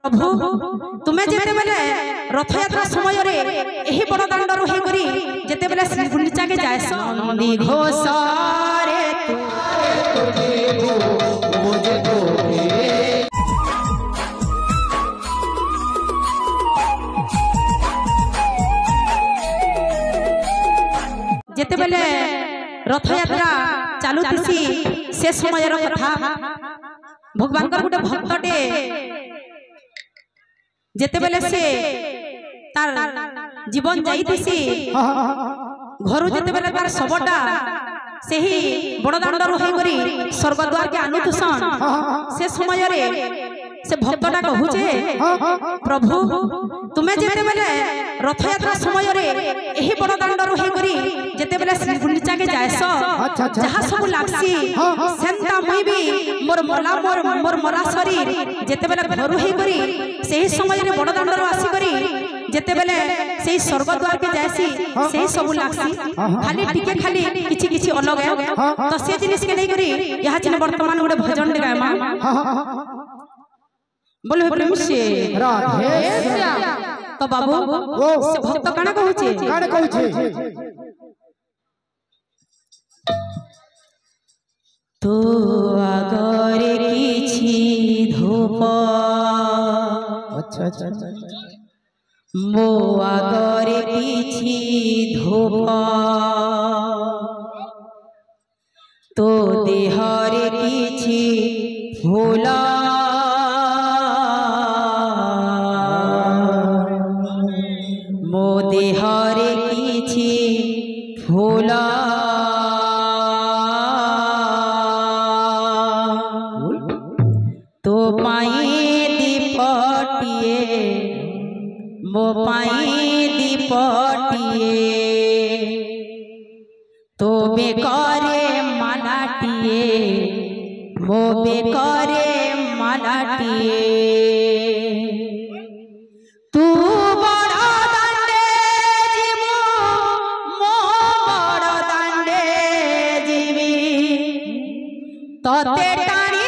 प्रभु तुम्हें जेते बेले रथ यात्रा समय रे एही बड़ दांड रही करी जेते बेले श्री गुंडीचा के जायस नंदी घोष रे जेते बेले रथ यात्रा चालू थिसी से समय रो कथा भगवान का गोटे भक्तटे जेते बेले से तार जीवन जाईतिसी घरु जेते बेले तार सबटा सेही बड़ दांड रही करी स्वर्गद्वार के आनुतुसन से समय रे से भक्तटा कहूचे प्रभु तुम्हें जेते बेले रथ यात्रा समय रे एही बड़ दांड रही करी जेते बेले श्री गुंडीचा के जायस जहा सब लागसी सेंता मुई भी मोर मरा शरीर जेते बेले घरु हे करी सेही समय रे बड़ दांड आसी करी जेते बेले सेही स्वर्गद्वार के जायसी सेही सब लागसी खाली टिके खाली किछि किछि अलग है तो से जिनिस के नै करी यहा छिने वर्तमान गोटे भजन गाय मां बोले प्रेम से राधे श्याम तो बाबू से भक्त काना कहूचे तो आगरे किछि धूप अच्छा मो आगरे किछि धूप तो देहरे किछि फूल मो देहरे किछि फूल तो पाई दीपटिए मो पाई दीपटिए तो बेकरे मालाटिए मो बेकरे मालाटिए तू बड़ दांडे जीवो मो बड़ दांडे जीवी तते टाणी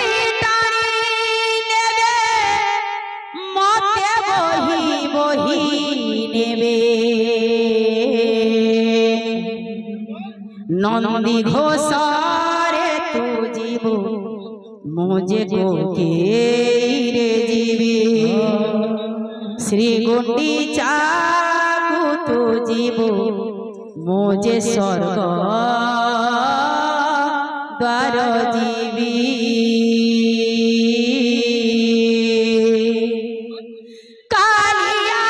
नंदी घोष रे तू जीवो मुझे गोके रे जीवी श्री गुंडीचा को तू जीवो मुझे स्वर्ग द्वार जीवी कालिया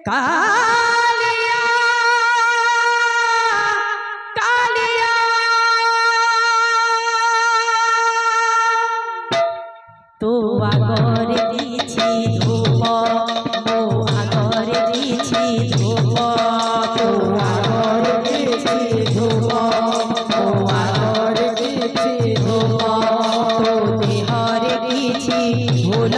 कालिया तो आगरे किछि धूप मो आगरे किछि धूप तो आगरे किछि धूप मो आगरे किछि धूप तो देहरे किछि फूल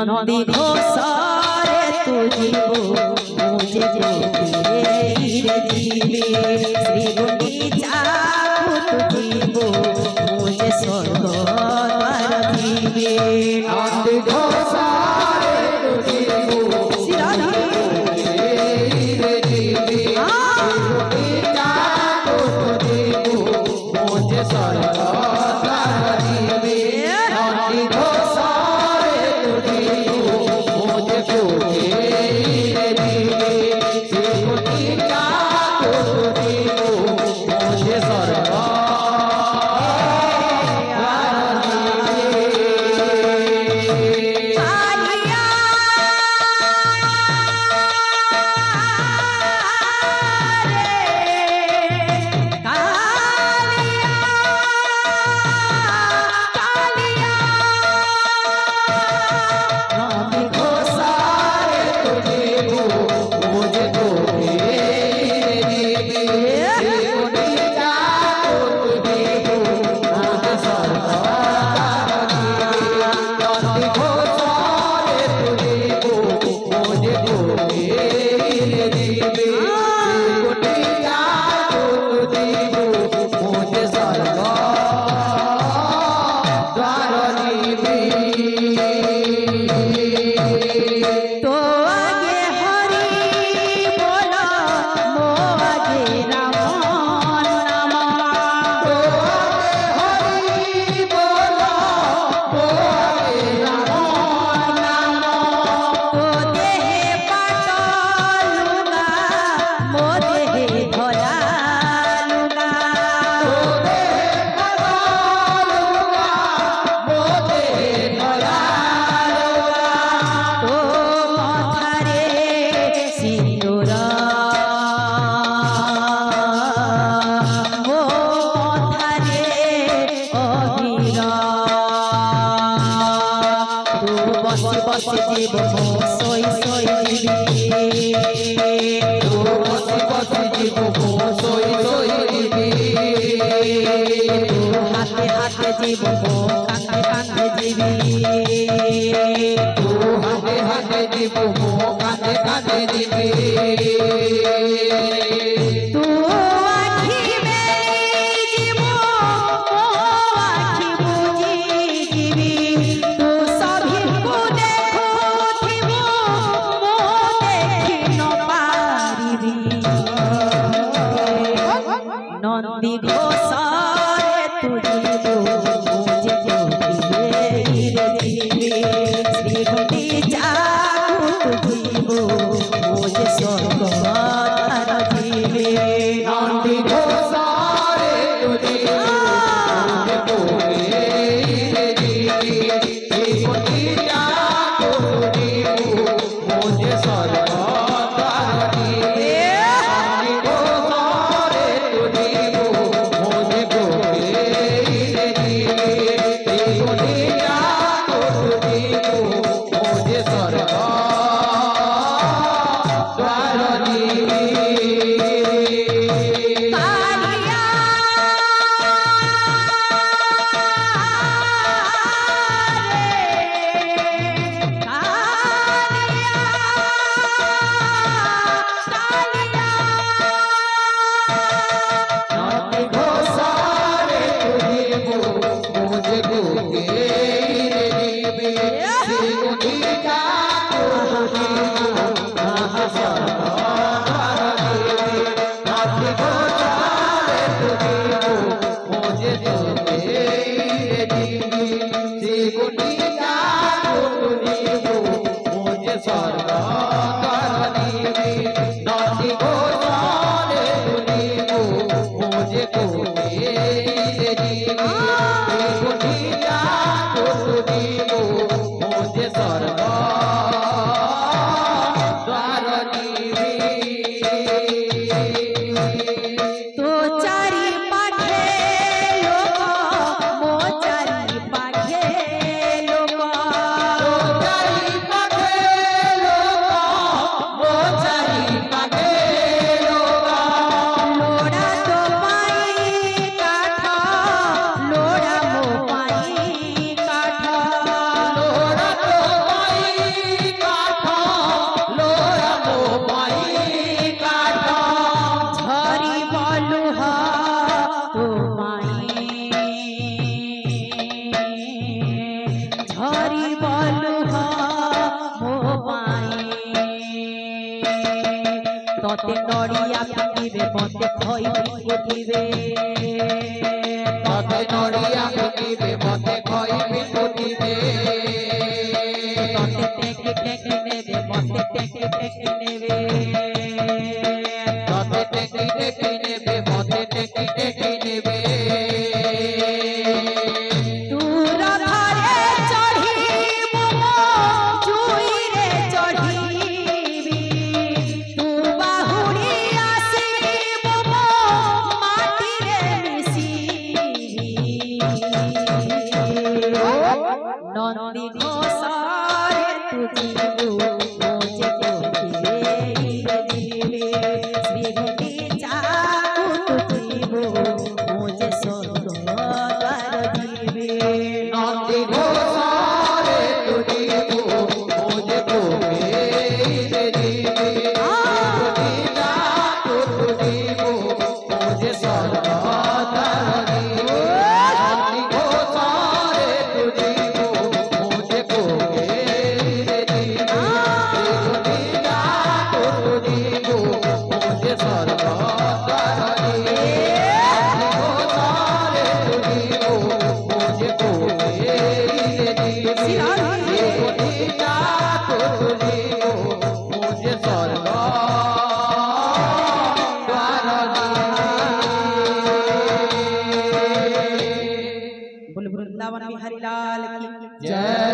नंदी घोष रे तू जीवो मुझे गोके रे जीवी श्री गुंडीचा को तू जीवो मुझे स्वर्ग द्वार जीवी नंदी घोष रे तू जीवो रे जीवी गुंडीचा को तू जीवो मुझे स्वर्ग द्वार जीवी बसी बसी जीव मो सोई सोई जीवी तू बसी बसी जीव मो सोई सोई जीवी तू हाथे हाथे जीव मो कांधे कांधे जीवी तू हाथे हाथे जीव मो कांधे कांधे जीवी नंदी घोषारे तुझे मुझे श्री गुंडी जागू तुझे मुझे स्वर्ग जीवे नंदी घोषारे तुझे श्री गुंडी जागू मुझे स्वर्ग तोते नड़िया पिटिबे मते खोई पिटिबे तोते नड़िया पिटिबे मते खोई पिटिबे तोते टेकी टेकी नेबे मते टेकी टेकी नेबे तोते टेकी टेकी नेबे मते टेकी टेकी नेबे नंदी घोषारे तुझे मुझे श्री गुंडी जागू तुझे मुझे स्वर्ग जीवे नंदी घोषारे तुझे मुझे मुझे स्वर्ग वृंदावन बिहारी लाल की जय।